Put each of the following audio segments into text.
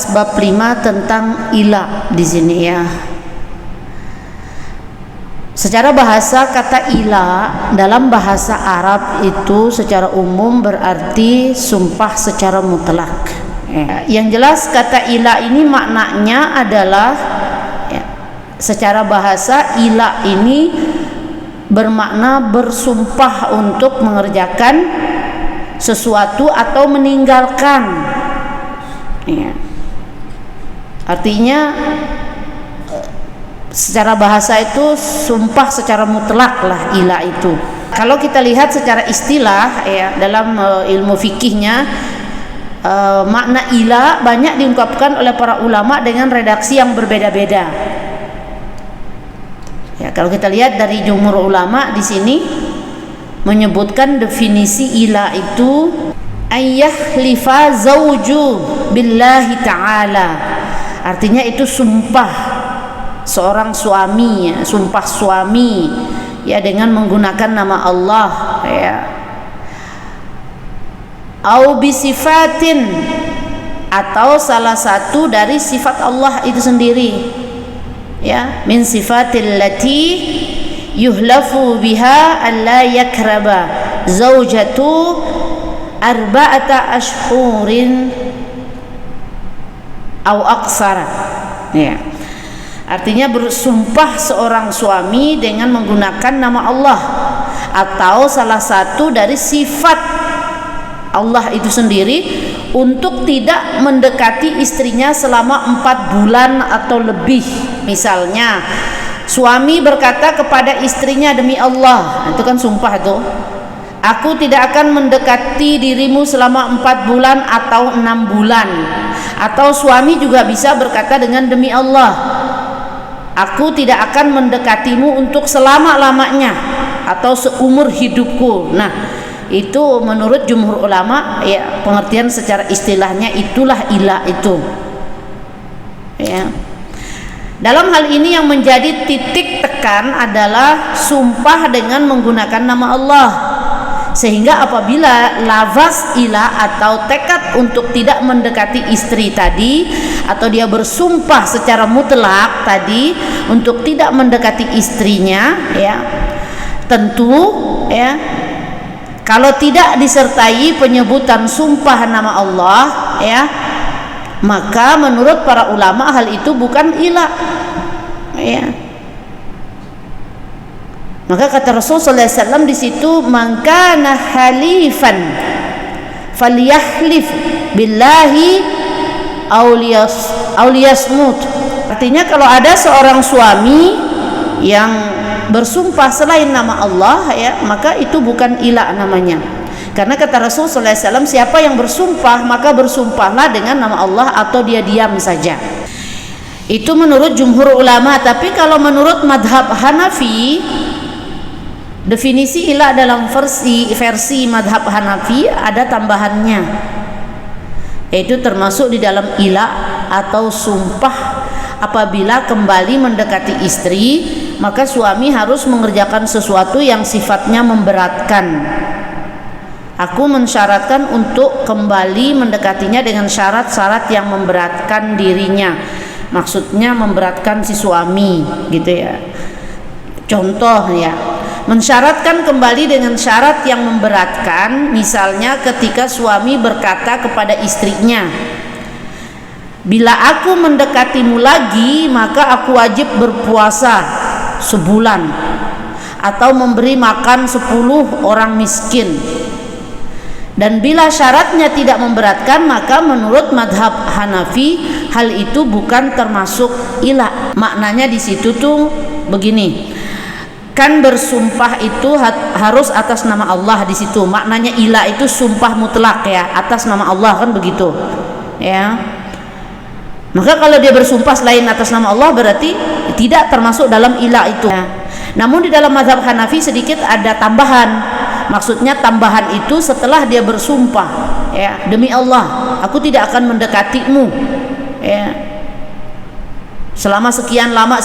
membahas bab 5 tentang ila di sini ya. Secara bahasa, kata ila dalam bahasa Arab itu secara umum berarti sumpah secara mutlak. Yang jelas kata ila ini maknanya adalah secara bahasa ila ini bermakna bersumpah untuk mengerjakan sesuatu atau meninggalkan. Artinya secara bahasa itu sumpah secara mutlak lah ila itu. Kalau kita lihat secara istilah ya dalam ilmu fikihnya, makna ila banyak diungkapkan oleh para ulama dengan redaksi yang berbeda-beda. Ya, kalau kita lihat dari jumhur ulama di sini menyebutkan definisi ila itu ayyahlifa zauju billahi ta'ala. Artinya itu sumpah seorang suami ya, sumpah suami ya dengan menggunakan nama Allah ya. Au bisifatin, atau salah satu dari sifat Allah itu sendiri ya, min sifatil lati yuhlafu biha alla yakraba zaujatu arba'ata ashhurin au aksara ya. Artinya bersumpah seorang suami dengan menggunakan nama Allah atau salah satu dari sifat Allah itu sendiri untuk tidak mendekati istrinya selama 4 bulan atau lebih. Misalnya suami berkata kepada istrinya, demi Allah, itu kan sumpah tuh, aku tidak akan mendekati dirimu selama 4 bulan atau 6 bulan. Atau suami juga bisa berkata dengan demi Allah, aku tidak akan mendekatimu untuk selama-lamanya atau seumur hidupku. Nah, itu menurut jumhur ulama ya, pengertian secara istilahnya itulah ila itu ya. Dalam hal ini yang menjadi titik tekan adalah sumpah dengan menggunakan nama Allah, sehingga apabila lafaz ila atau tekad untuk tidak mendekati istri tadi, atau dia bersumpah secara mutlak tadi untuk tidak mendekati istrinya ya, tentu ya kalau tidak disertai penyebutan sumpah nama Allah ya, maka menurut para ulama hal itu bukan ila ya. Maka kata Rasulullah SAW di situ, man kana halifan falyahlif billahi aw liyasmut. Artinya kalau ada seorang suami yang bersumpah selain nama Allah ya, maka itu bukan ila namanya. Karena kata Rasulullah SAW, siapa yang bersumpah maka bersumpahlah dengan nama Allah atau dia diam saja. Itu menurut jumhur ulama. Tapi kalau menurut madhab Hanafi, definisi ila dalam versi madhab Hanafi ada tambahannya, yaitu termasuk di dalam ila atau sumpah apabila kembali mendekati istri, maka suami harus mengerjakan sesuatu yang sifatnya memberatkan. Aku mensyaratkan untuk kembali mendekatinya dengan syarat-syarat yang memberatkan dirinya. Maksudnya memberatkan si suami gitu ya. Contoh ya, mensyaratkan kembali dengan syarat yang memberatkan, misalnya ketika suami berkata kepada istrinya, bila aku mendekatimu lagi maka aku wajib berpuasa sebulan atau memberi makan 10 orang miskin. Dan bila syaratnya tidak memberatkan, maka menurut madhab Hanafi hal itu bukan termasuk ila. Maknanya di situ tuh begini, kan bersumpah itu harus atas nama Allah di situ. Maknanya ila itu sumpah mutlak ya, atas nama Allah kan begitu ya. Maka kalau dia bersumpah selain atas nama Allah berarti tidak termasuk dalam ila itu. Namun di dalam mazhab Hanafi sedikit ada tambahan. Maksudnya tambahan itu setelah dia bersumpah ya, demi Allah aku tidak akan mendekatimu ya selama sekian lama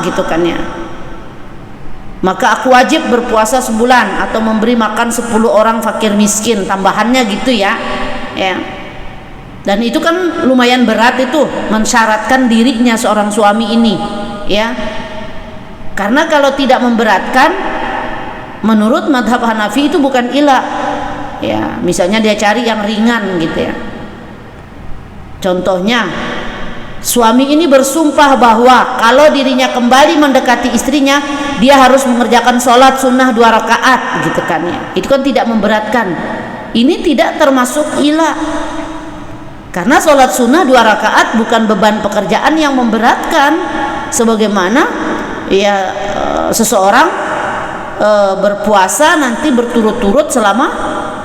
gitu kan ya, maka aku wajib berpuasa sebulan atau memberi makan 10 orang fakir miskin, tambahannya gitu ya. Dan itu kan lumayan berat itu, mensyaratkan dirinya seorang suami ini, ya. Karena kalau tidak memberatkan, menurut madhab Hanafi itu bukan ila, ya. Misalnya dia cari yang ringan gitu ya. Contohnya, suami ini bersumpah bahwa kalau dirinya kembali mendekati istrinya, dia harus mengerjakan sholat sunnah 2 rakaat, gitu kan ya. Itu kan tidak memberatkan. Ini tidak termasuk ila. Karena sholat sunnah 2 rakaat bukan beban pekerjaan yang memberatkan, sebagaimana ya seseorang berpuasa nanti berturut-turut selama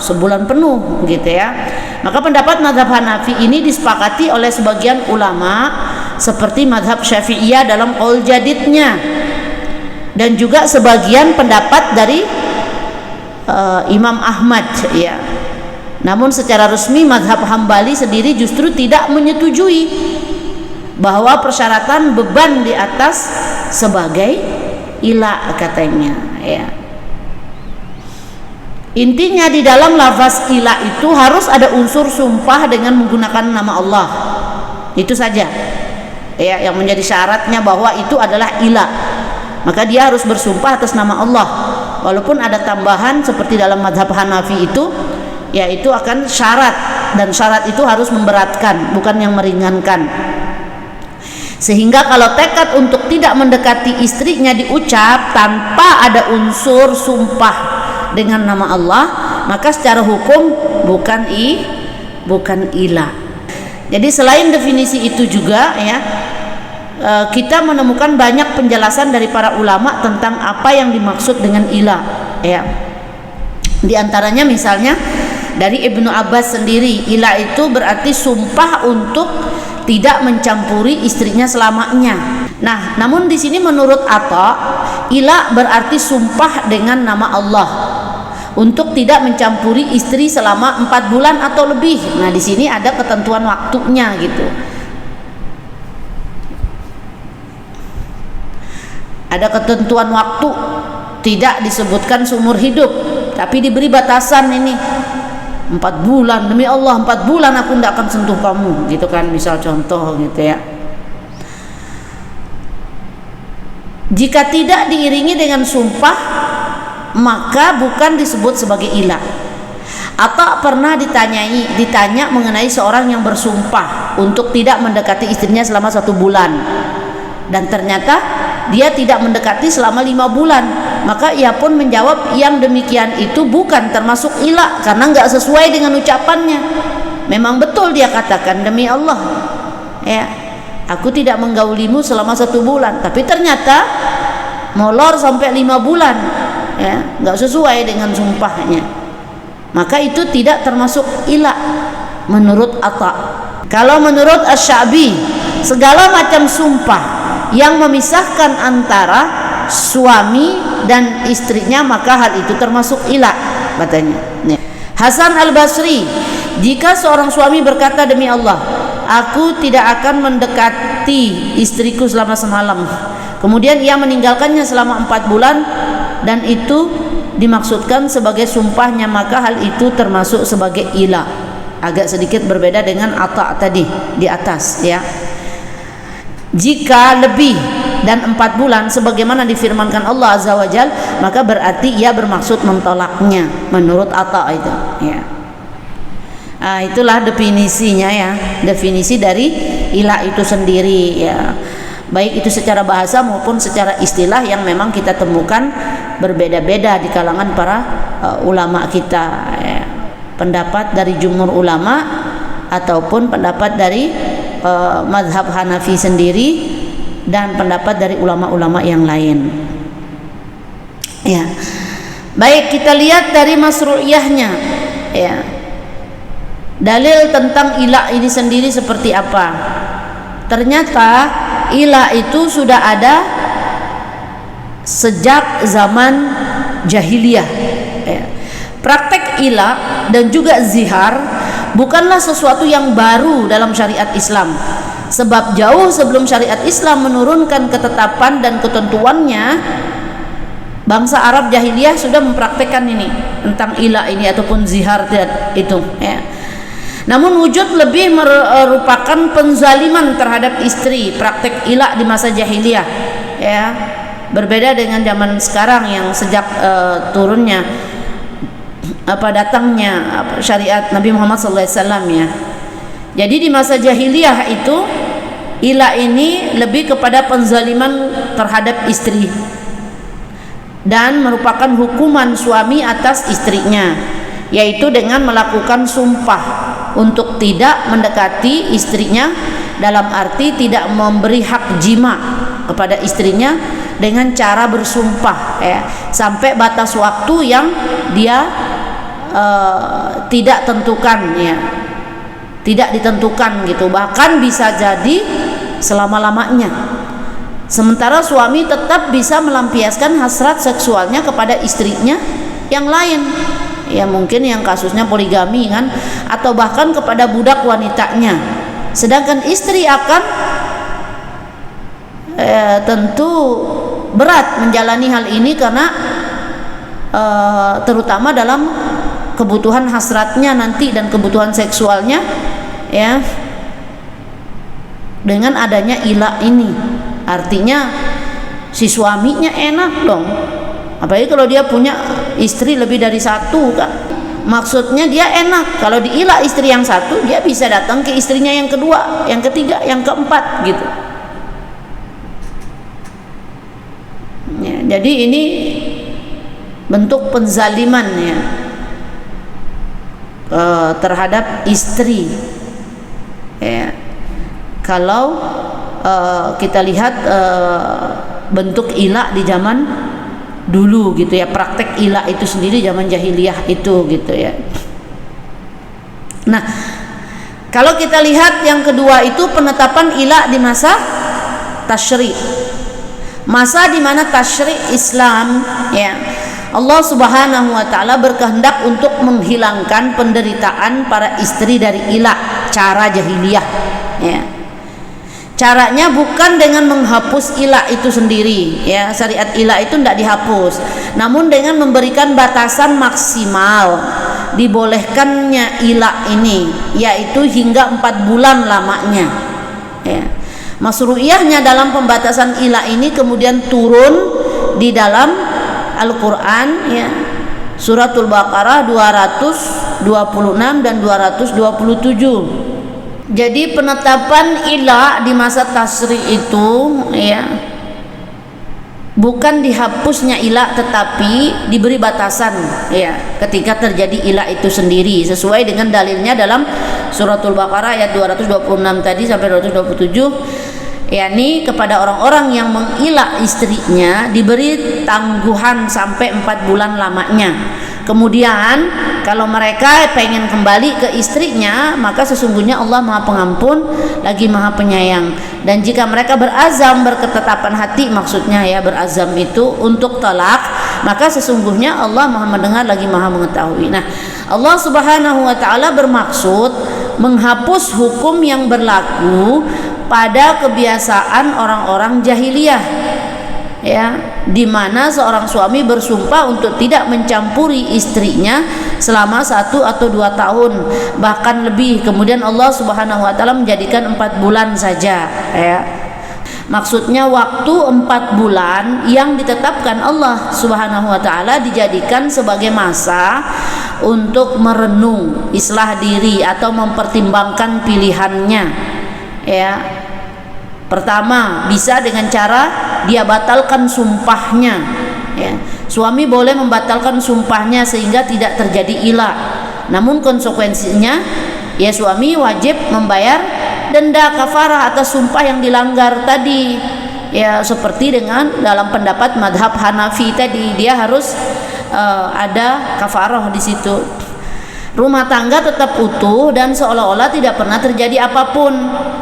sebulan penuh, gitu ya. Maka pendapat mazhab Hanafi ini disepakati oleh sebagian ulama seperti mazhab Syafi'iyah dalam qaul jadidnya, dan juga sebagian pendapat dari Imam Ahmad, ya. Namun secara resmi mazhab Hambali sendiri justru tidak menyetujui bahwa persyaratan beban di atas sebagai ila, katanya, ya. Intinya di dalam lafaz ila itu harus ada unsur sumpah dengan menggunakan nama Allah. Itu saja, ya, yang menjadi syaratnya bahwa itu adalah ila. Maka dia harus bersumpah atas nama Allah. Walaupun ada tambahan seperti dalam mazhab Hanafi itu, yaitu akan syarat, dan syarat itu harus memberatkan, bukan yang meringankan. Sehingga kalau tekad untuk tidak mendekati istrinya diucap tanpa ada unsur sumpah dengan nama Allah, maka secara hukum bukan ila. Jadi selain definisi itu juga, ya, kita menemukan banyak penjelasan dari para ulama tentang apa yang dimaksud dengan ila, ya. Di antaranya misalnya dari Ibnu Abbas sendiri, ila itu berarti sumpah untuk tidak mencampuri istrinya selamanya. Nah, namun di sini menurut Atta, ila berarti sumpah dengan nama Allah untuk tidak mencampuri istri selama 4 bulan atau lebih. Nah, di sini ada ketentuan waktunya gitu. Ada ketentuan waktu, tidak disebutkan seumur hidup, tapi diberi batasan ini. 4 bulan, demi Allah 4 bulan aku tidak akan sentuh kamu, gitu kan, misal contoh gitu ya. Jika tidak diiringi dengan sumpah, maka bukan disebut sebagai ila. Atau pernah ditanya mengenai seorang yang bersumpah untuk tidak mendekati istrinya selama 1 bulan, dan ternyata dia tidak mendekati selama 5 bulan. Maka ia pun menjawab yang demikian itu bukan termasuk ila, karena nggak sesuai dengan ucapannya. Memang betul dia katakan, demi Allah, ya, aku tidak menggaulimu selama 1 bulan, tapi ternyata molor sampai 5 bulan, ya, nggak sesuai dengan sumpahnya. Maka itu tidak termasuk ila menurut Atta. Kalau menurut Asy-Sya'bi, segala macam sumpah yang memisahkan antara suami dan istrinya, maka hal itu termasuk ila, katanya. Hasan Al-Basri, jika seorang suami berkata, demi Allah, aku tidak akan mendekati istriku selama semalam, kemudian ia meninggalkannya selama 4 bulan, dan itu dimaksudkan sebagai sumpahnya, maka hal itu termasuk sebagai ila. Agak sedikit berbeda dengan Atta tadi di atas, ya. Jika lebih dan 4 bulan sebagaimana difirmankan Allah Azza wa Jal, maka berarti ia bermaksud mentolaknya menurut Atta itu, ya. Itulah definisinya, ya, definisi dari ila itu sendiri, ya, baik itu secara bahasa maupun secara istilah yang memang kita temukan berbeda-beda di kalangan para ulama kita, ya. Pendapat dari jumhur ulama ataupun pendapat dari mazhab Hanafi sendiri dan pendapat dari ulama-ulama yang lain, ya. Baik, kita lihat dari masru'iyahnya, ya, dalil tentang ila ini sendiri seperti apa. Ternyata ila itu sudah ada sejak zaman jahiliyah, ya. Praktek ila dan juga zihar bukanlah sesuatu yang baru dalam syariat Islam, sebab jauh sebelum syariat Islam menurunkan ketetapan dan ketentuannya, bangsa Arab jahiliyah sudah mempraktekkan ini tentang ila ini ataupun zihar itu, ya. Namun wujud lebih merupakan penzaliman terhadap istri, praktek ila di masa jahiliyah, ya. Berbeda dengan zaman sekarang yang sejak turunnya datangnya syariat Nabi Muhammad SAW, ya. Jadi di masa jahiliyah itu ila ini lebih kepada penzaliman terhadap istri dan merupakan hukuman suami atas istrinya, yaitu dengan melakukan sumpah untuk tidak mendekati istrinya, dalam arti tidak memberi hak jima kepada istrinya dengan cara bersumpah, ya, sampai batas waktu yang dia tidak tentukan, ya, tidak ditentukan gitu, bahkan bisa jadi selama-lamanya. Sementara suami tetap bisa melampiaskan hasrat seksualnya kepada istrinya yang lain, ya, mungkin yang kasusnya poligami kan, atau bahkan kepada budak wanitanya. Sedangkan istri akan tentu berat menjalani hal ini karena terutama dalam kebutuhan hasratnya nanti dan kebutuhan seksualnya, ya, dengan adanya ila ini. Artinya si suaminya enak dong, apalagi kalau dia punya istri lebih dari satu kan. Maksudnya dia enak kalau diila istri yang satu, dia bisa datang ke istrinya yang kedua, yang ketiga, yang keempat gitu, ya. Jadi ini bentuk penzaliman, ya, terhadap istri, ya. Kalau kita lihat bentuk ila di zaman dulu gitu, ya, praktek ila itu sendiri zaman jahiliyah itu gitu, ya. Nah, kalau kita lihat yang kedua itu penetapan ila di masa tasyri', masa di mana tasyri' Islam, ya, Allah Subhanahu wa taala berkehendak untuk menghilangkan penderitaan para istri dari ila cara jahiliyah, ya. Caranya bukan dengan menghapus ila itu sendiri, ya, syariat ila itu tidak dihapus, namun dengan memberikan batasan maksimal dibolehkannya ila ini, yaitu hingga 4 bulan lamanya, ya. Masru'iyahnya dalam pembatasan ila ini kemudian turun di dalam Al-Quran, ya, Suratul Baqarah 226 dan 227. Jadi penetapan ila di masa tasyri' itu, ya, bukan dihapusnya ila tetapi diberi batasan, ya, ketika terjadi ila itu sendiri sesuai dengan dalilnya dalam Suratul Baqarah ayat 226 tadi sampai 227, yakni kepada orang-orang yang mengila istrinya diberi tangguhan sampai 4 bulan lamanya. Kemudian kalau mereka pengen kembali ke istrinya, maka sesungguhnya Allah Maha Pengampun lagi Maha Penyayang. Dan jika mereka berazam, berketetapan hati, maksudnya, ya, berazam itu untuk talak, maka sesungguhnya Allah Maha Mendengar lagi Maha Mengetahui. Nah, Allah Subhanahu wa taala bermaksud menghapus hukum yang berlaku pada kebiasaan orang-orang jahiliyah, ya, di mana seorang suami bersumpah untuk tidak mencampuri istrinya selama 1 atau 2 tahun bahkan lebih. Kemudian Allah Subhanahu wa taala menjadikan 4 bulan saja, ya. Maksudnya waktu 4 bulan yang ditetapkan Allah Subhanahu wa taala dijadikan sebagai masa untuk merenung, islah diri atau mempertimbangkan pilihannya, ya. Pertama, bisa dengan cara dia batalkan sumpahnya, ya. Suami boleh membatalkan sumpahnya sehingga tidak terjadi ila. Namun konsekuensinya, ya, suami wajib membayar denda kafarah atas sumpah yang dilanggar tadi, ya, seperti dengan dalam pendapat madhab Hanafi tadi, dia harus ada kafarah di situ. Rumah tangga tetap utuh dan seolah-olah tidak pernah terjadi apapun.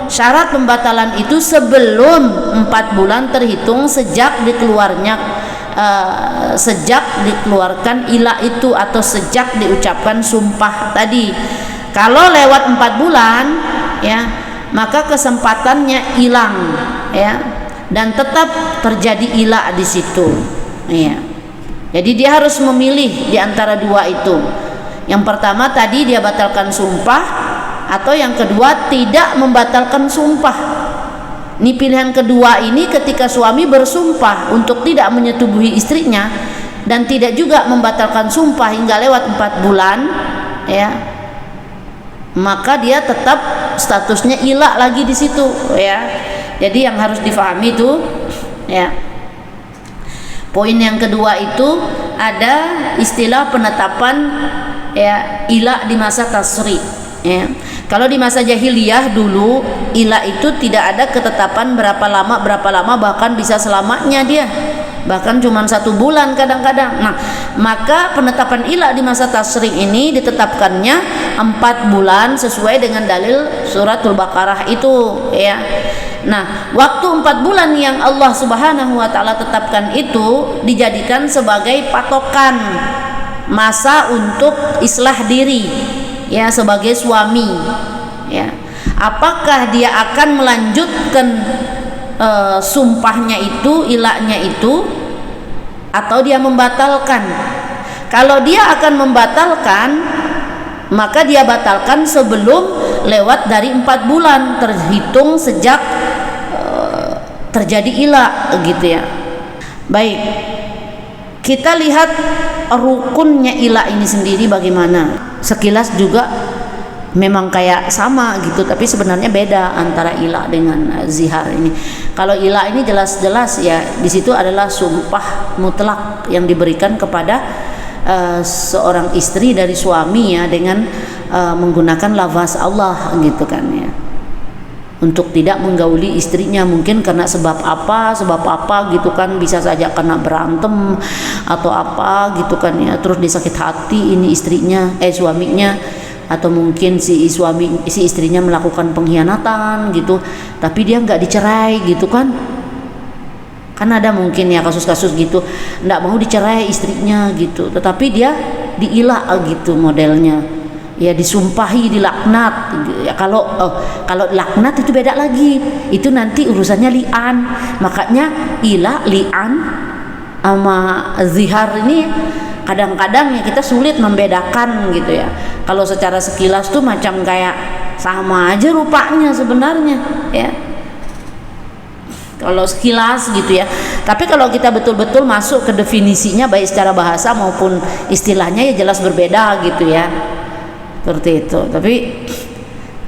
Syarat pembatalan itu sebelum 4 bulan terhitung sejak dikeluarkan ila itu atau sejak diucapkan sumpah tadi. Kalau lewat 4 bulan, ya, maka kesempatannya hilang, ya, dan tetap terjadi ila di situ, ya. Jadi dia harus memilih di antara dua itu. Yang pertama tadi dia batalkan sumpah, atau yang kedua tidak membatalkan sumpah. Ini pilihan kedua ini ketika suami bersumpah untuk tidak menyetubuhi istrinya dan tidak juga membatalkan sumpah hingga lewat 4 bulan, ya, maka dia tetap statusnya ila lagi di situ, ya. Jadi yang harus difahami itu, ya. Poin yang kedua itu ada istilah penetapan, ya, ila di masa tasri, ya. Kalau di masa jahiliyah dulu ila itu tidak ada ketetapan berapa lama, bahkan bisa selamanya dia, bahkan cuma 1 bulan kadang-kadang. Nah, maka penetapan ila di masa tasri ini ditetapkannya 4 bulan sesuai dengan dalil suratul Baqarah itu, ya. Nah, waktu 4 bulan yang Allah Subhanahu wa taala tetapkan itu dijadikan sebagai patokan masa untuk islah diri, ya, sebagai suami, ya. Apakah dia akan melanjutkan sumpahnya itu, ilahnya itu, atau dia membatalkan? Kalau dia akan membatalkan, maka dia batalkan sebelum lewat dari 4 bulan terhitung sejak terjadi ilah, gitu ya. Baik, kita lihat rukunnya ilah ini sendiri bagaimana. Sekilas juga memang kayak sama gitu, tapi sebenarnya beda antara ilah dengan zihar ini. Kalau ilah ini jelas-jelas, ya, di situ adalah sumpah mutlak yang diberikan kepada seorang istri dari suami, ya, dengan menggunakan lafaz Allah, gitu kan, ya, untuk tidak menggauli istrinya, mungkin karena sebab apa gitu kan, bisa saja karena berantem atau apa gitu kan, ya, terus dia sakit hati ini istrinya, suaminya, atau mungkin si istrinya melakukan pengkhianatan gitu, tapi dia nggak dicerai gitu kan ada mungkin, ya, kasus-kasus gitu, nggak mau dicerai istrinya gitu, tetapi dia diilah gitu modelnya, ya, disumpahi, dilaknat, ya. Kalau laknat itu beda lagi, itu nanti urusannya li'an. Makanya ilah, li'an sama zihar ini kadang-kadang, ya, kita sulit membedakan gitu, ya. Kalau secara sekilas tuh macam kayak sama aja rupanya sebenarnya, ya, kalau sekilas gitu, ya. Tapi kalau kita betul-betul masuk ke definisinya baik secara bahasa maupun istilahnya, ya, jelas berbeda gitu, ya, seperti itu. Tapi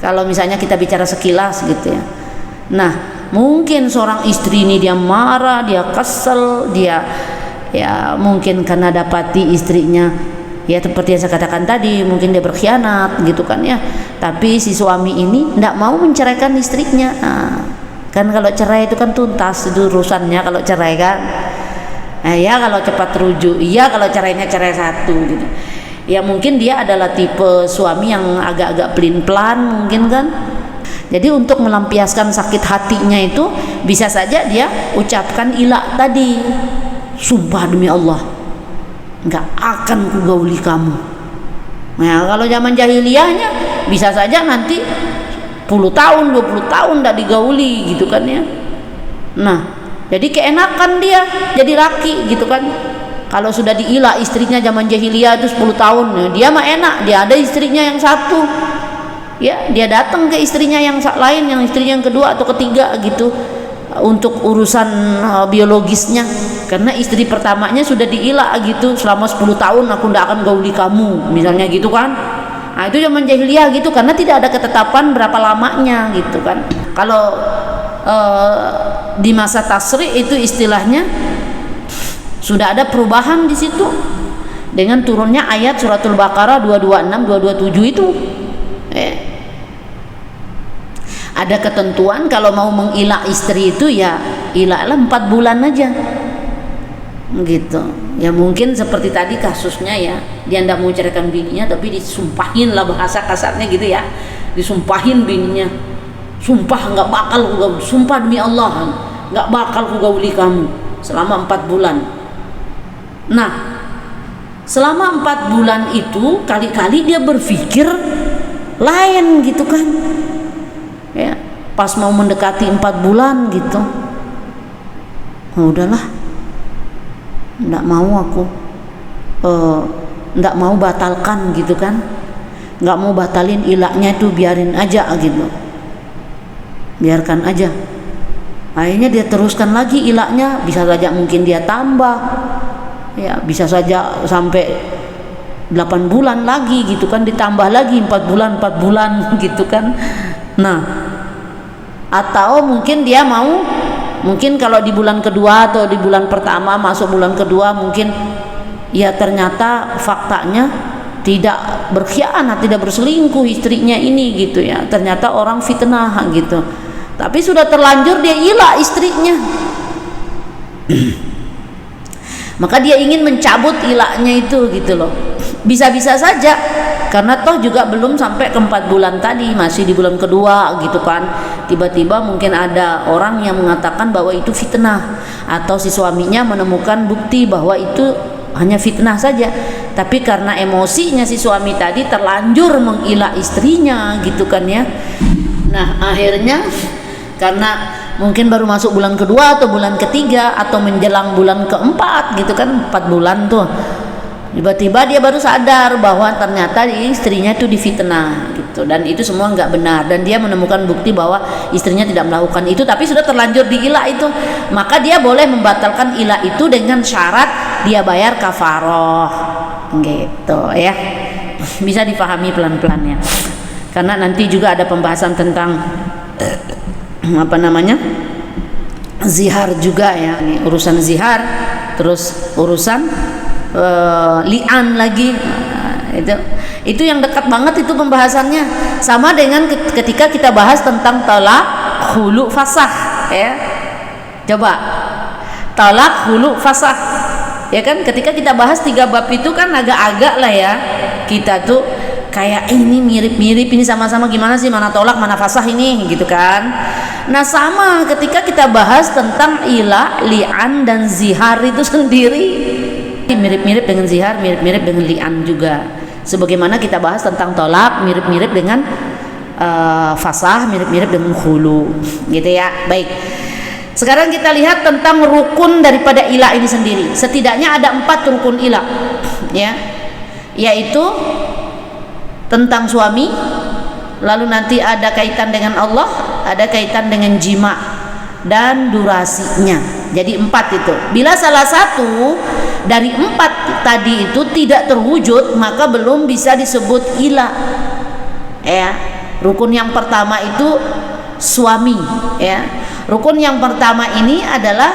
kalau misalnya kita bicara sekilas gitu, ya, nah, mungkin seorang istri ini dia marah, dia kesel, dia, ya, mungkin karena dapati istrinya, ya, seperti yang saya katakan tadi, mungkin dia berkhianat gitu kan, ya, tapi si suami ini tidak mau menceraikan istrinya. Nah, kan kalau cerai itu kan tuntas itu urusannya, kalau cerai kan, ya, kalau cepat rujuk, iya, kalau cerainya cerai satu gitu, ya, mungkin dia adalah tipe suami yang agak-agak pelin-pelan mungkin kan. Jadi untuk melampiaskan sakit hatinya itu bisa saja dia ucapkan ilah tadi, sumpah demi Allah nggak akan kugauli kamu. Nah, kalau zaman jahiliyahnya bisa saja nanti 10 tahun 20 tahun nggak digauli gitu kan, ya. Nah, jadi keenakan dia jadi laki gitu kan. Kalau sudah diilah istrinya zaman jahiliyah itu 10 tahun, ya, dia mah enak, dia ada istrinya yang satu, ya, dia datang ke istrinya yang lain, yang istrinya yang kedua atau ketiga gitu, untuk urusan biologisnya, karena istri pertamanya sudah diilah gitu, selama 10 tahun aku tidak akan gauli kamu misalnya gitu kan. Nah, itu zaman jahiliyah gitu, karena tidak ada ketetapan berapa lamanya gitu kan. Kalau di masa tasri itu istilahnya sudah ada perubahan di situ dengan turunnya ayat suratul Baqarah 226 227 itu, ada ketentuan kalau mau mengilah istri itu, ya, ilahlah 4 bulan aja gitu, ya. Mungkin seperti tadi kasusnya, ya, dia tidak mau ceraikan bininya tapi disumpahin lah, bahasa kasarnya gitu, ya, disumpahin bininya, sumpah nggak bakal kugauli, sumpah demi Allah nggak bakal kugauli kamu selama 4 bulan. Nah, selama 4 bulan itu kali-kali dia berpikir lain gitu kan, ya, pas mau mendekati 4 bulan gitu, oh, udahlah, nggak mau aku, nggak mau batalkan gitu kan, nggak mau batalin ilaknya itu, biarin aja gitu, biarkan aja. Akhirnya dia teruskan lagi ilaknya, bisa saja mungkin dia tambah, ya bisa saja sampai 8 bulan lagi gitu kan, ditambah lagi 4 bulan gitu kan. Nah, atau mungkin dia mau, mungkin kalau di bulan kedua atau di bulan pertama masuk bulan kedua mungkin ya ternyata faktanya tidak berkhianat, tidak berselingkuh istrinya ini gitu ya, ternyata orang fitnah gitu, tapi sudah terlanjur dia ilah istrinya. Maka dia ingin mencabut ilaknya itu gitu loh. Bisa-bisa saja, karena toh juga belum sampai ke 4 bulan tadi, masih di bulan kedua gitu kan. Tiba-tiba mungkin ada orang yang mengatakan bahwa itu fitnah, atau si suaminya menemukan bukti bahwa itu hanya fitnah saja, tapi karena emosinya si suami tadi terlanjur mengilah istrinya gitu kan ya. Nah akhirnya karena mungkin baru masuk bulan kedua atau bulan ketiga atau menjelang bulan keempat gitu kan, 4 bulan tuh, tiba-tiba dia baru sadar bahwa ternyata istrinya itu difitnah gitu, dan itu semua nggak benar, dan dia menemukan bukti bahwa istrinya tidak melakukan itu, tapi sudah terlanjur diilah itu. Maka dia boleh membatalkan ilah itu dengan syarat dia bayar kafaroh gitu ya. Bisa dipahami pelan-pelan ya, karena nanti juga ada pembahasan tentang apa namanya, zihar juga ya. Ini urusan zihar, terus urusan li'an lagi. Itu yang dekat banget itu pembahasannya, sama dengan ketika kita bahas tentang talak, khulu, fasah ya. Coba talak, khulu, fasah ya kan, ketika kita bahas 3 bab itu kan agak-agak lah ya, kita tuh kayak ini mirip-mirip, ini sama-sama gimana sih, mana tolak mana fasah ini gitu kan. Nah sama ketika kita bahas tentang ilah, li'an dan zihar itu sendiri mirip-mirip dengan zihar, mirip-mirip dengan li'an juga. Sebagaimana kita bahas tentang tolak, mirip-mirip dengan fasah, mirip-mirip dengan khulu gitu ya. Baik, sekarang kita lihat tentang rukun daripada ilah ini sendiri. Setidaknya ada 4 rukun ilah ya, yaitu tentang suami, lalu nanti ada kaitan dengan Allah, ada kaitan dengan jima, dan durasinya. Jadi 4 itu. Bila salah satu dari 4 tadi itu tidak terwujud, maka belum bisa disebut ilah ya. Rukun yang pertama itu suami ya. Rukun yang pertama ini adalah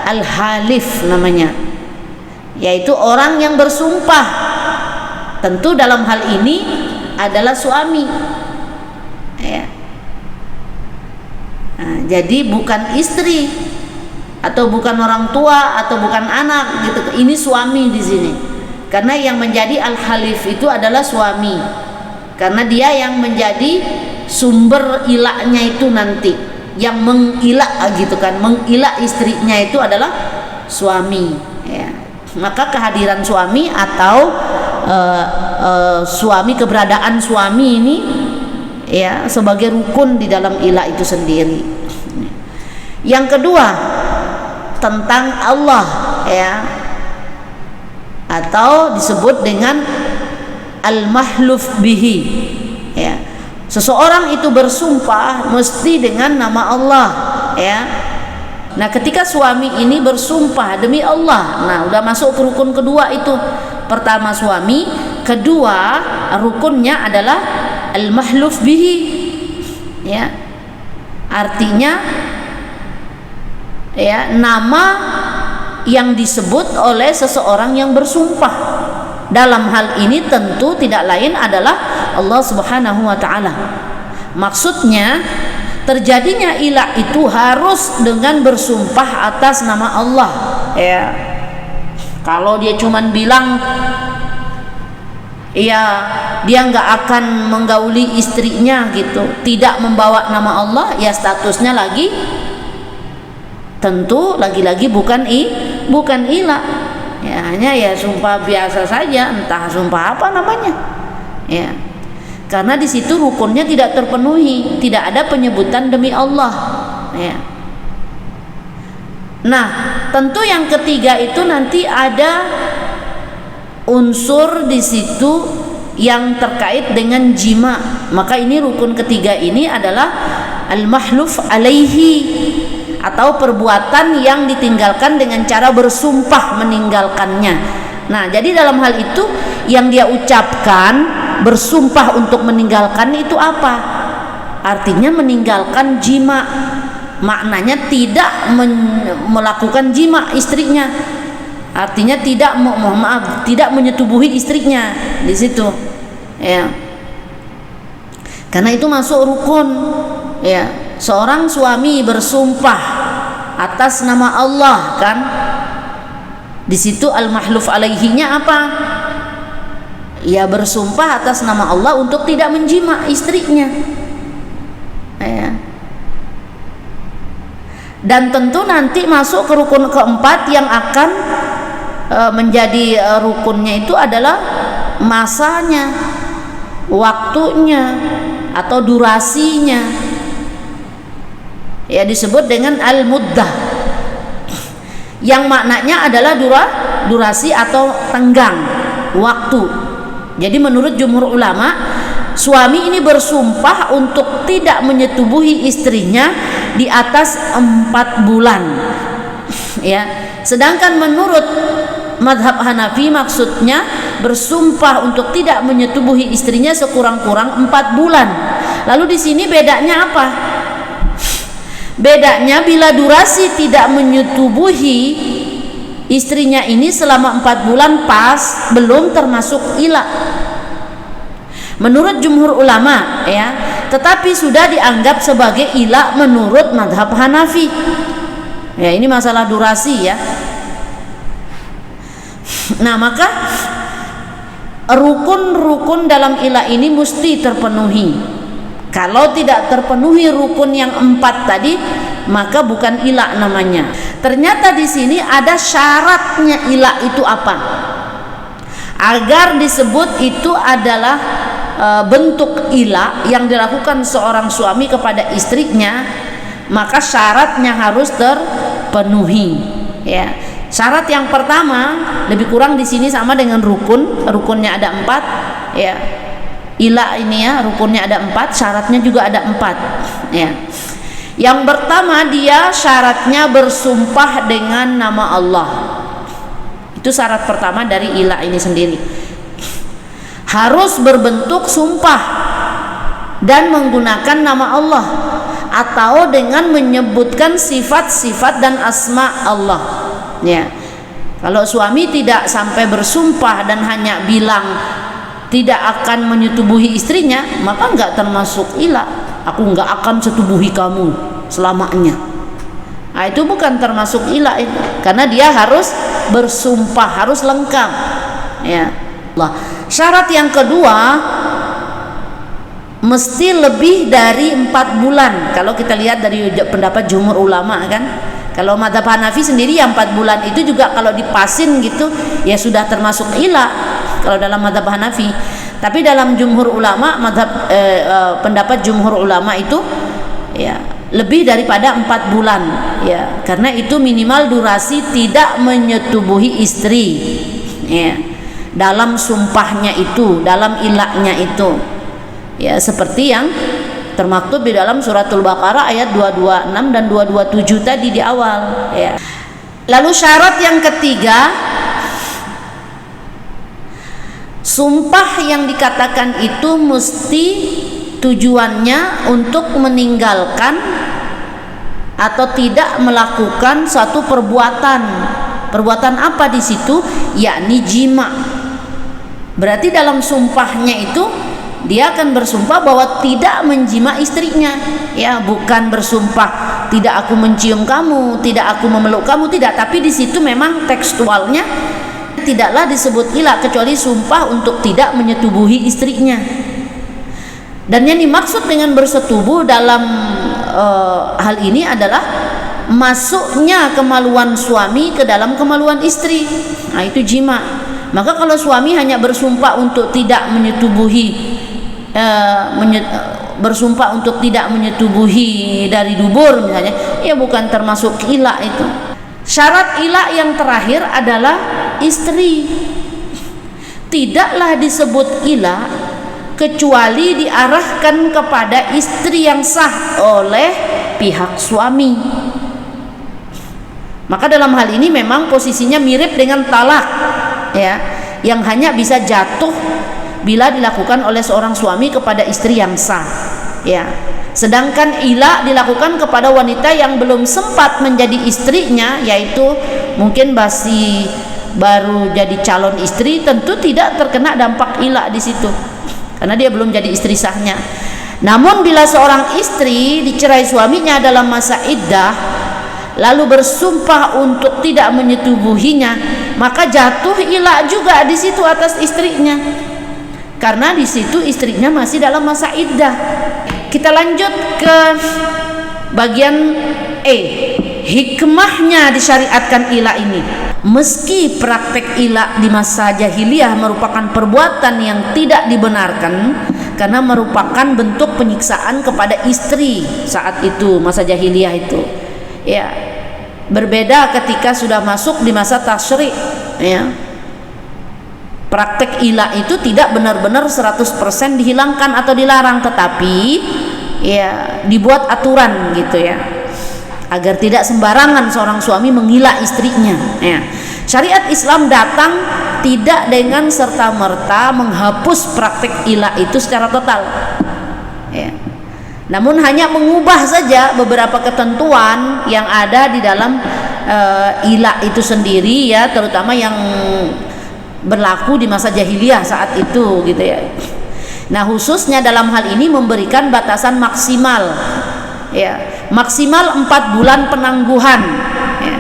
al-halif namanya, yaitu orang yang bersumpah. Tentu dalam hal ini adalah suami ya. Nah, jadi bukan istri atau bukan orang tua atau bukan anak gitu, ini suami di sini, karena yang menjadi al-halif itu adalah suami, karena dia yang menjadi sumber ilahnya itu nanti, yang mengilah gitu kan, mengilah istrinya itu adalah suami ya. Maka kehadiran suami atau suami, keberadaan suami ini ya sebagai rukun di dalam ilah itu sendiri. Yang kedua tentang Allah ya, atau disebut dengan al-mahluf bihi ya. Seseorang itu bersumpah mesti dengan nama Allah ya. Nah ketika suami ini bersumpah demi Allah, nah udah masuk ke rukun kedua itu. Pertama suami, kedua rukunnya adalah al-mahluf bihi ya. Artinya ya, nama yang disebut oleh seseorang yang bersumpah. Dalam hal ini tentu tidak lain adalah Allah Subhanahu wa taala. Maksudnya terjadinya ilah itu harus dengan bersumpah atas nama Allah ya. Kalau dia cuman bilang ya dia nggak akan menggauli istrinya gitu, tidak membawa nama Allah, ya statusnya lagi tentu lagi-lagi bukan ilah ya, hanya ya sumpah biasa saja, entah sumpah apa namanya ya, karena di situ rukunnya tidak terpenuhi, tidak ada penyebutan demi Allah ya. Nah tentu yang ketiga itu nanti ada unsur di situ yang terkait dengan jima. Maka ini rukun ketiga ini adalah al-mahluf alaihi, atau perbuatan yang ditinggalkan dengan cara bersumpah meninggalkannya. Nah, jadi dalam hal itu yang dia ucapkan bersumpah untuk meninggalkan itu apa? Artinya meninggalkan jima. Maknanya tidak melakukan jima istrinya. Artinya tidak menyetubuhi istrinya di situ. Ya. Karena itu masuk rukun. Ya. Seorang suami bersumpah atas nama Allah, kan? Di situ al-mahluf alaihinya apa? Ya, bersumpah atas nama Allah untuk tidak menjima istrinya. Ya. Dan tentu nanti masuk ke rukun keempat yang akan menjadi rukunnya itu adalah masanya, waktunya atau durasinya. Ya, disebut dengan al-muddah, yang maknanya adalah durasi atau tenggang waktu. Jadi menurut jumhur ulama, suami ini bersumpah untuk tidak menyetubuhi istrinya di atas 4 bulan. Ya, sedangkan menurut madhab Hanafi maksudnya bersumpah untuk tidak menyetubuhi istrinya sekurang-kurang 4 bulan. Lalu di sini bedanya apa? Bedanya bila durasi tidak menyetubuhi istrinya ini selama 4 bulan pas, belum termasuk ila menurut jumhur ulama, ya, tetapi sudah dianggap sebagai ila menurut madhab Hanafi. Ya, ini masalah durasi, ya. Nah, maka rukun-rukun dalam ila ini mesti terpenuhi. Kalau tidak terpenuhi rukun yang 4 tadi, maka bukan ila namanya. Ternyata di sini ada syaratnya ila itu apa? Agar disebut itu adalah bentuk ila yang dilakukan seorang suami kepada istrinya, maka syaratnya harus terpenuhi. Ya. Syarat yang pertama lebih kurang di sini sama dengan rukunnya ada 4, ya. Ila ini, ya, rukunnya ada 4, syaratnya juga ada 4, ya. Yang pertama, dia syaratnya bersumpah dengan nama Allah. Itu syarat pertama dari ila ini sendiri. Harus berbentuk sumpah dan menggunakan nama Allah, atau dengan menyebutkan sifat-sifat dan asma Allah, ya. Kalau suami tidak sampai bersumpah dan hanya bilang tidak akan menyetubuhi istrinya, maka enggak termasuk ila. Aku enggak akan setubuhi kamu selamanya. Nah, itu bukan termasuk ila itu, karena dia harus bersumpah, harus lengkap, ya. Syarat yang kedua, mesti lebih dari 4 bulan. Kalau kita lihat dari pendapat jumhur ulama, kan, kalau madhab Hanafi sendiri yang 4 bulan itu juga kalau dipasin gitu ya sudah termasuk ila kalau dalam madhab Hanafi. Tapi dalam jumhur ulama, pendapat jumhur ulama itu, ya, lebih daripada 4 bulan, ya, karena itu minimal durasi tidak menyetubuhi istri, ya, dalam sumpahnya itu, dalam ilaknya itu, ya, seperti yang termaktub di dalam suratul Baqarah ayat 226 dan 227 tadi di awal, ya. Lalu syarat yang ketiga, sumpah yang dikatakan itu mesti tujuannya untuk meninggalkan atau tidak melakukan suatu perbuatan. Perbuatan apa di situ? Yakni jima. Berarti dalam sumpahnya itu dia akan bersumpah bahwa tidak menjima istrinya, ya, bukan bersumpah tidak aku mencium kamu, tidak aku memeluk kamu, tidak. Tapi di situ memang tekstualnya tidaklah disebut ila kecuali sumpah untuk tidak menyetubuhi istrinya. Dan yang dimaksud dengan bersetubuh dalam hal ini adalah masuknya kemaluan suami ke dalam kemaluan istri. Nah, itu jima. Maka kalau suami hanya bersumpah untuk tidak menyetubuhi, bersumpah untuk tidak menyetubuhi dari dubur misalnya, ya bukan termasuk ila itu. Syarat ila yang terakhir adalah istri. tidaklah disebut ila kecuali diarahkan kepada istri yang sah oleh pihak suami. Maka dalam hal ini memang posisinya mirip dengan talak, ya, yang hanya bisa jatuh bila dilakukan oleh seorang suami kepada istri yang sah, ya. Sedangkan ila dilakukan kepada wanita yang belum sempat menjadi istrinya, yaitu mungkin masih baru jadi calon istri, tentu tidak terkena dampak ila di situ karena dia belum jadi istri sahnya. Namun bila seorang istri dicerai suaminya dalam masa iddah lalu bersumpah untuk tidak menyetubuhinya, maka jatuh ila juga di situ atas istrinya, karena di situ istrinya masih dalam masa iddah. Kita lanjut ke bagian E, hikmahnya disyariatkan ila ini. Meski praktek ila di masa jahiliyah merupakan perbuatan yang tidak dibenarkan karena merupakan bentuk penyiksaan kepada istri saat itu, masa jahiliyah itu, ya, berbeda ketika sudah masuk di masa tasyri', ya. Praktek ila itu tidak benar-benar 100% dihilangkan atau dilarang, tetapi ya dibuat aturan gitu, ya, agar tidak sembarangan seorang suami menggila istrinya, ya. Syariat Islam datang tidak dengan serta-merta menghapus praktek ila itu secara total, ya. Namun hanya mengubah saja beberapa ketentuan yang ada di dalam ila itu sendiri, ya, terutama yang berlaku di masa jahiliyah saat itu gitu, ya. Nah, khususnya dalam hal ini memberikan batasan maksimal, ya, maksimal 4 bulan penangguhan, ya.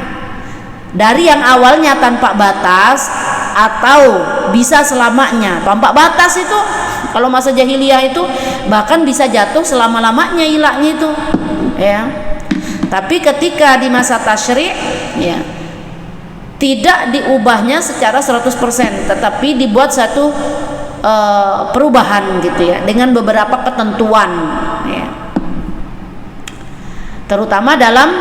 Dari yang awalnya tanpa batas atau bisa selamanya. Tanpa batas itu kalau masa jahiliyah itu bahkan bisa jatuh selama-lamanya ilahnya itu, ya. Tapi ketika di masa tasyri', ya, tidak diubahnya secara 100%, tetapi dibuat satu perubahan gitu, ya, dengan beberapa ketentuan, ya. Terutama dalam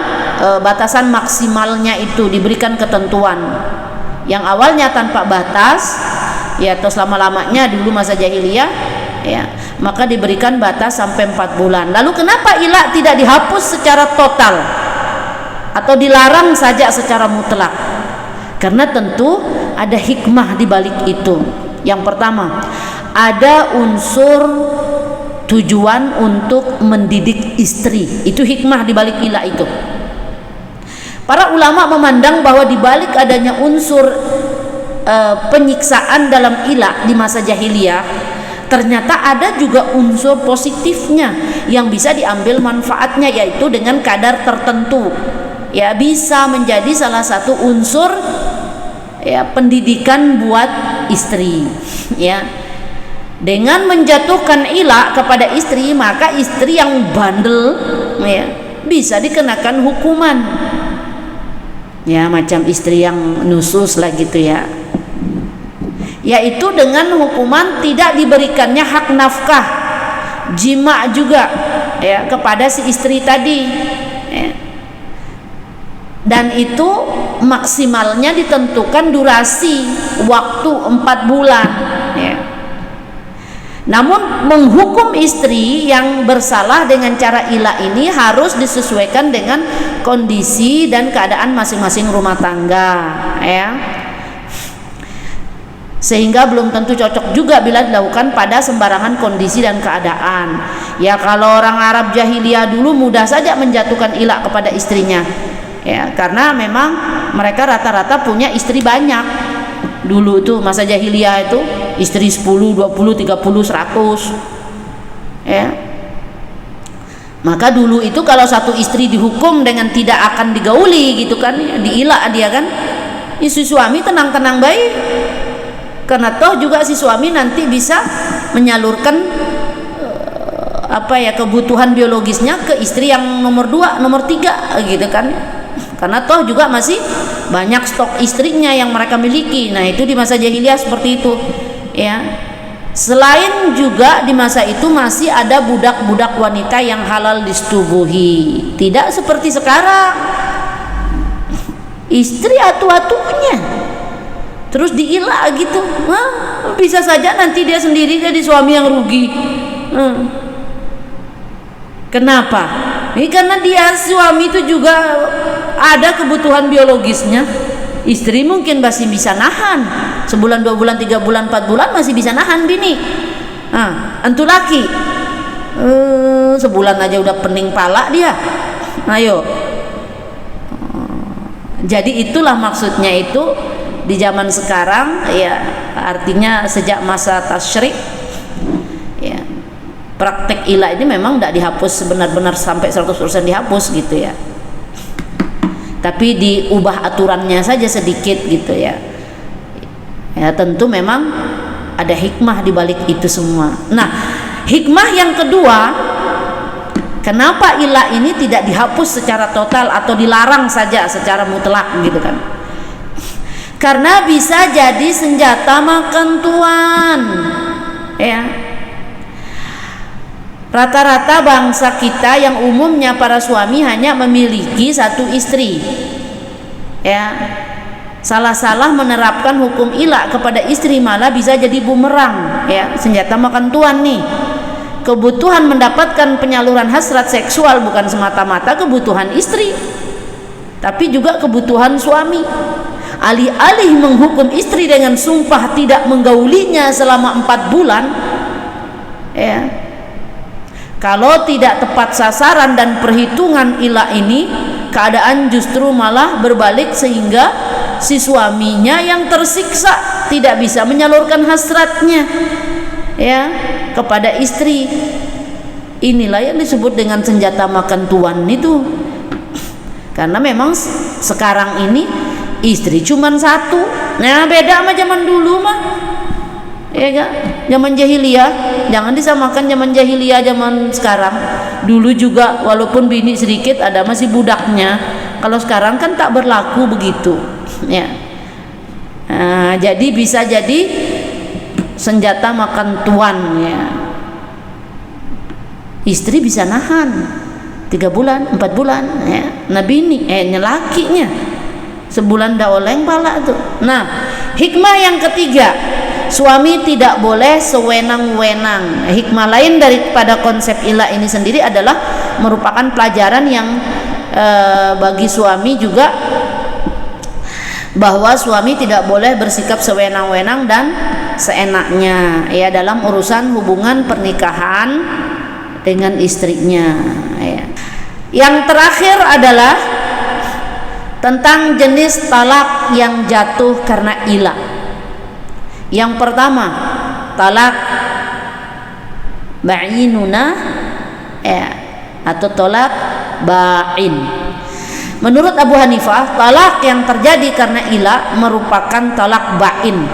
batasan maksimalnya itu diberikan ketentuan. Yang awalnya tanpa batas, ya, atau selama-lamanya dulu masa jahiliyah, ya, maka diberikan batas sampai 4 bulan. Lalu kenapa ila tidak dihapus secara total atau dilarang saja secara mutlak? Karena tentu ada hikmah di balik itu. Yang pertama, ada unsur tujuan untuk mendidik istri. Itu hikmah di balik ila itu. Para ulama memandang bahwa di balik adanya unsur penyiksaan dalam ila di masa jahiliyah, ternyata ada juga unsur positifnya yang bisa diambil manfaatnya, yaitu dengan kadar tertentu, ya, bisa menjadi salah satu unsur, ya, pendidikan buat istri, ya. Dengan menjatuhkan ila kepada istri, maka istri yang bandel, ya, bisa dikenakan hukuman, ya, macam istri yang nusus lah gitu, ya, yaitu dengan hukuman tidak diberikannya hak nafkah, jima juga, ya, kepada si istri tadi, ya. Dan itu maksimalnya ditentukan durasi waktu 4 bulan, ya. Namun menghukum istri yang bersalah dengan cara ila ini harus disesuaikan dengan kondisi dan keadaan masing-masing rumah tangga, ya. Sehingga belum tentu cocok juga bila dilakukan pada sembarangan kondisi dan keadaan. Ya, kalau orang Arab jahiliyah dulu mudah saja menjatuhkan ila kepada istrinya, ya, karena memang mereka rata-rata punya istri banyak. Dulu tuh masa jahiliyah itu istri 10, 20, 30, 100, ya. Maka dulu itu kalau satu istri dihukum dengan tidak akan digauli gitu kan, diila dia kan, si suami tenang-tenang baik, karena toh juga si suami nanti bisa menyalurkan kebutuhan biologisnya ke istri yang nomor 2, nomor 3 gitu kan, karena toh juga masih banyak stok istrinya yang mereka miliki. Nah, itu di masa jahiliyah seperti itu, ya. Selain juga di masa itu masih ada budak-budak wanita yang halal disetubuhi, tidak seperti sekarang istri atu-atunya, terus diila gitu. Bisa saja nanti dia sendiri jadi suami yang rugi. Kenapa? Ini karena dia suami itu juga ada kebutuhan biologisnya. Istri mungkin masih bisa nahan sebulan, 2 bulan, 3 bulan, 4 bulan masih bisa nahan bini. Antu laki sebulan aja udah pening pala dia. Ayo. Jadi itulah maksudnya itu di zaman sekarang ya, artinya sejak masa tasyrik ya, praktek ila ini memang tidak dihapus benar-benar sampai 100% dihapus gitu ya, tapi diubah aturannya saja sedikit gitu ya. Ya tentu memang ada hikmah di balik itu semua. Nah, hikmah yang kedua, kenapa ila ini tidak dihapus secara total atau dilarang saja secara mutlak gitu kan? Karena bisa jadi senjata makan tuan ya. Rata-rata bangsa kita yang umumnya para suami hanya memiliki 1 istri ya, salah-salah menerapkan hukum ila kepada istri malah bisa jadi bumerang ya, senjata makan tuan nih. Kebutuhan mendapatkan penyaluran hasrat seksual bukan semata-mata kebutuhan istri, tapi juga kebutuhan suami. Alih-alih menghukum istri dengan sumpah tidak menggaulinya selama 4 bulan ya, kalau tidak tepat sasaran dan perhitungan ila ini, keadaan justru malah berbalik sehingga si suaminya yang tersiksa tidak bisa menyalurkan hasratnya ya kepada istri. Inilah yang disebut dengan senjata makan tuan itu. Karena memang sekarang ini istri cuman 1. Nah, beda sama zaman dulu mah. Ya enggak? Zaman jahiliyah, jangan disamakan zaman jahiliyah zaman sekarang. Dulu juga walaupun bini sedikit ada masih budaknya. Kalau sekarang kan tak berlaku begitu, ya. Nah, jadi bisa jadi senjata makan tuan ya. Istri bisa nahan 3 bulan, 4 bulan ya. Nah, bini lakinya sebulan dah oleng pala tuh. Nah, hikmah yang ketiga, suami tidak boleh sewenang-wenang. Hikmah lain daripada konsep ila ini sendiri adalah merupakan pelajaran yang bagi suami juga, bahwa suami tidak boleh bersikap sewenang-wenang dan seenaknya ya dalam urusan hubungan pernikahan dengan istrinya ya. Yang terakhir adalah tentang jenis talak yang jatuh karena ila. Yang pertama, talak ba'inuna ya, atau talak ba'in. Menurut Abu Hanifah, talak yang terjadi karena ila merupakan talak ba'in.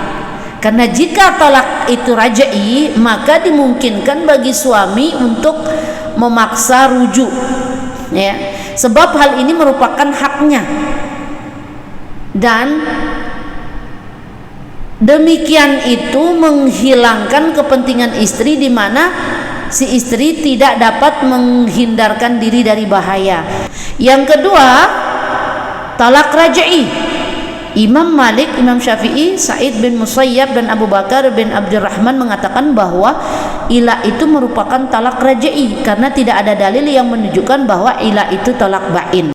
Karena jika talak itu raj'i, maka dimungkinkan bagi suami untuk memaksa rujuk ya, sebab hal ini merupakan haknya. Dan demikian itu menghilangkan kepentingan istri, di mana si istri tidak dapat menghindarkan diri dari bahaya. Yang kedua, talak raj'i. Imam Malik, Imam Syafi'i, Sa'id bin Musayyab dan Abu Bakar bin Abdurrahman mengatakan bahwa ila itu merupakan talak raj'i karena tidak ada dalil yang menunjukkan bahwa ila itu talak ba'in.